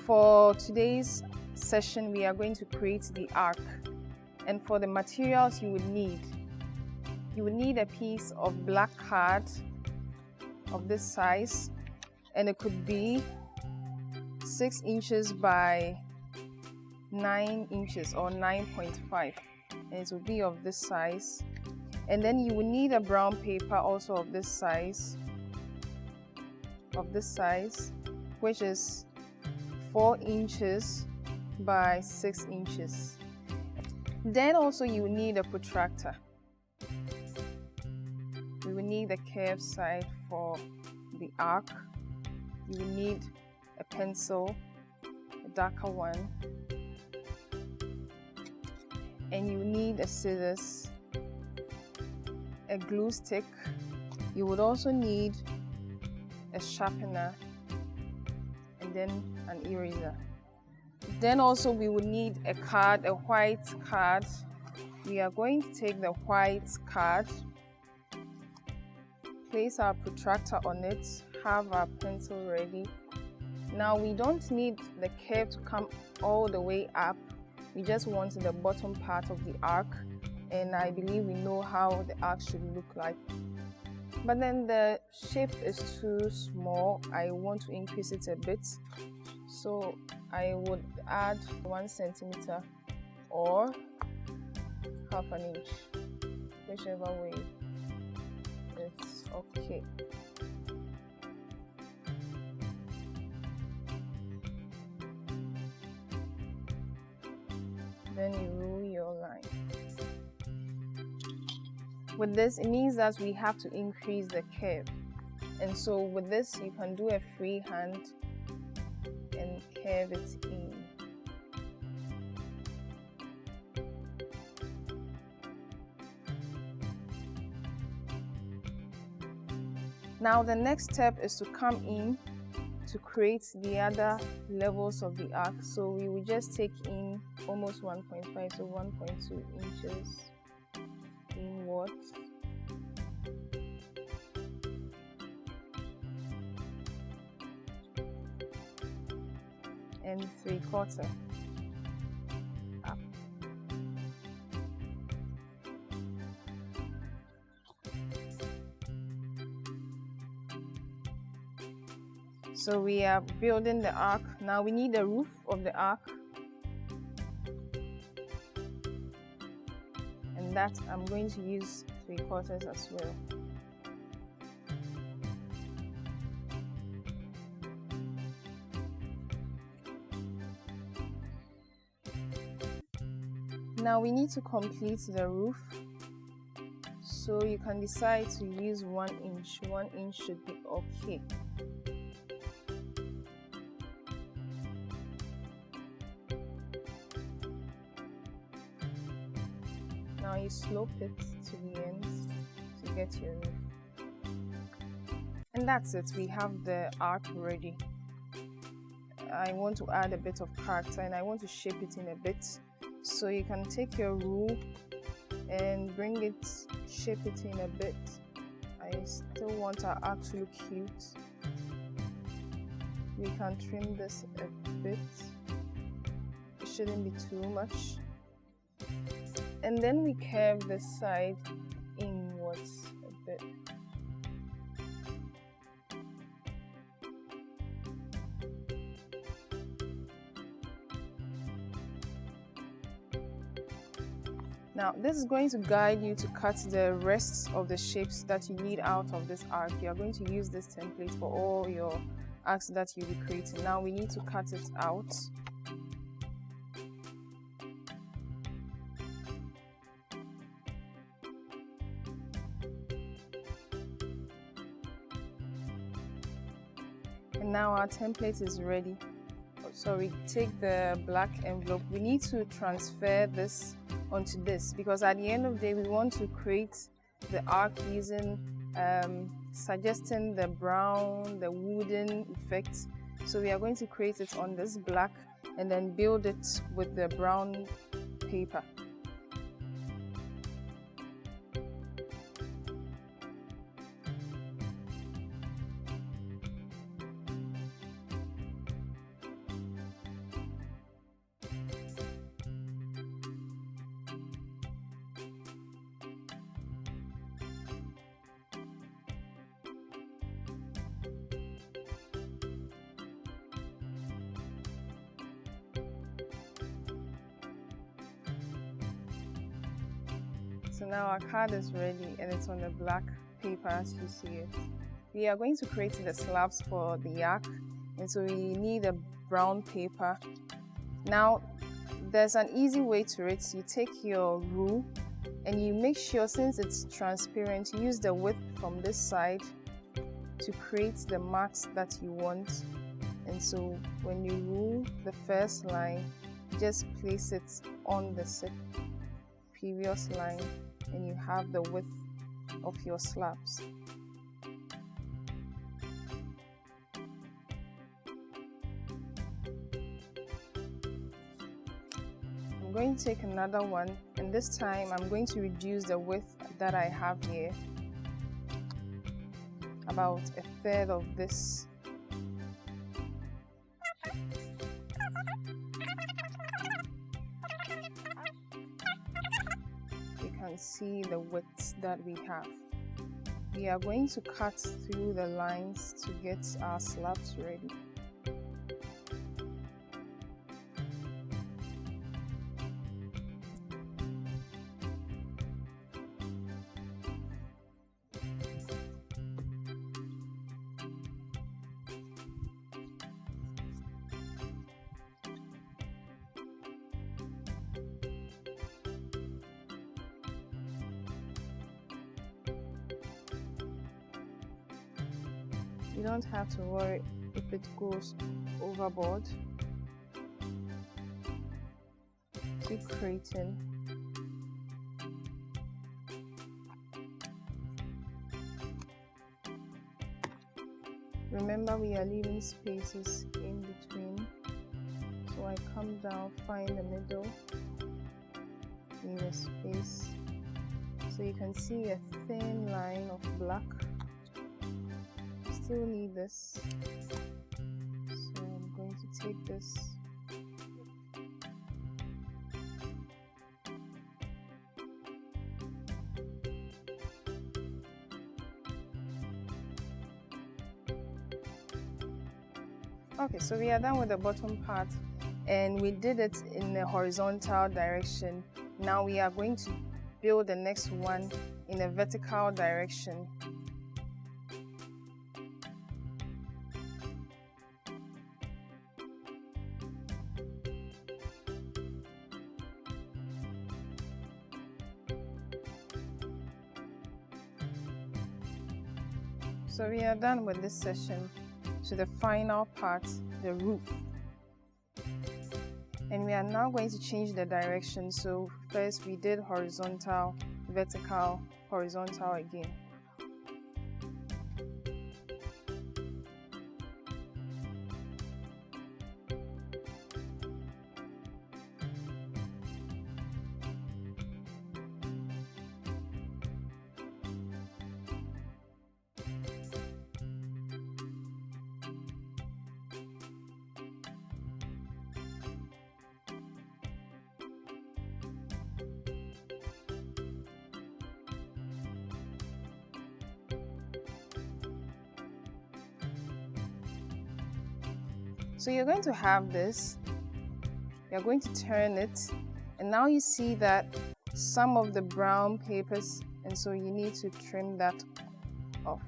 For today's session, we are going to create the arc. And for the materials you would need a piece of black card of this size, and it could be 6 inches by 9 inches or 9.5, and it will be of this size. And then you will need a brown paper also of this size, which is 4 inches by 6 inches. Then also you will need a protractor. You will need the curved side for the arc. You will need a pencil, a darker one, and you need a scissors, a glue stick. You would also need a sharpener and then an eraser. Then also we will need a card, a white card. We are going to take the white card, place our protractor on it, have our pencil ready. Now we don't need the curve to come all the way up. We just want the bottom part of the arc, and I believe we know how the arc should look like. But then the shape is too small. I want to increase it a bit, so I would add 1 centimeter or half an inch, whichever way it's okay. Then you rule your line. With this, it means that we have to increase the curve, and so with this you can do a free hand and curve it in. Now the next step is to come in to create the other levels of the arc. So we will just take in almost 1.5, so 1.2 inches inwards. And 3/4 up. So we are building the arc. Now we need the roof of the arc, and that I'm going to use 3/4 as well. Now we need to complete the roof, so you can decide to use 1 inch. 1 inch should be okay. Now you slope it to the ends to get your roof. And that's it, we have the arc ready. I want to add a bit of character and I want to shape it in a bit. So you can take your rule and bring it, shape it in a bit. I still want our arc to look cute. We can trim this a bit. It shouldn't be too much. And then we curve the side inwards a bit. Now this is going to guide you to cut the rest of the shapes that you need out of this arc. You are going to use this template for all your arcs that you'll be creating. Now we need to cut it out. And now our template is ready. So we take the black envelope. We need to transfer this onto this, because at the end of the day we want to create the arc using suggesting the brown, the wooden effect. So we are going to create it on this black and then build it with the brown paper. So now our card is ready and it's on the black paper as you see it. We are going to create the slabs for the arc, and so we need a brown paper. Now there's an easy way to it. You take your rule and you make sure, since it's transparent, use the width from this side to create the marks that you want. And so when you rule the first line, just place it on the previous line and you have the width of your slabs. I'm going to take another one, and this time I'm going to reduce the width that I have here, about a third of this. You can see the width that we have. We are going to cut through the lines to get our slabs ready. You don't have to worry if it goes overboard. Keep creating. Remember, we are leaving spaces in between. So I come down, find the middle, leave a space. So you can see a thin line of black. Still need this, so I'm going to take this . Okay, so we are done with the bottom part, and we did it in the horizontal direction. Now we are going to build the next one in a vertical direction. So we are done with this session to the final part, the roof. And we are now going to change the direction. So first we did horizontal, vertical, horizontal again. So you're going to have this, you're going to turn it, and now you see that some of the brown papers, and so you need to trim that off.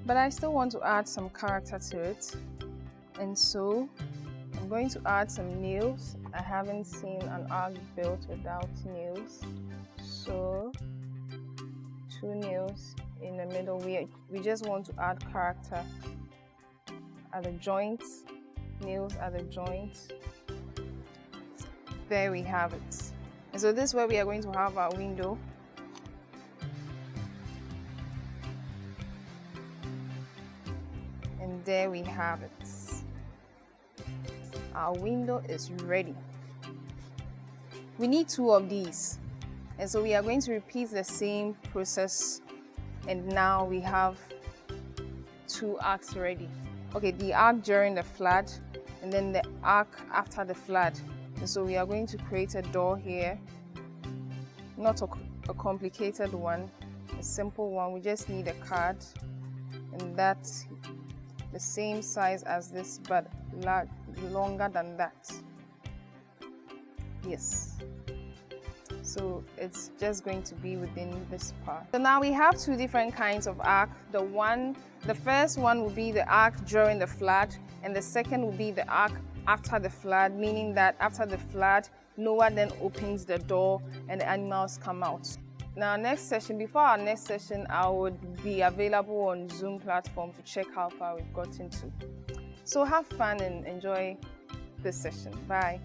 But I still want to add some character to it, and so I'm going to add some nails. I haven't seen an arc built without nails, so 2 nails in the middle. We just want to add character at the joints, nails at the joints. There we have it. And so this is where we are going to have our window. And there we have it. Our window is ready. We need 2 of these. And so we are going to repeat the same process, and now we have 2 arcs ready. Okay, the arc during the flood and then the arc after the flood. And so we are going to create a door here, not a complicated one, a simple one. We just need a card, and that the same size as this but longer than that. Yes, so it's just going to be within this part. So now we have two different kinds of arc. The first one will be the arc during the flood, and the second will be the arc after the flood, meaning that after the flood, Noah then opens the door and the animals come out. Now, before our next session, I would be available on Zoom platform to check how far we've gotten to. So have fun and enjoy this session. Bye.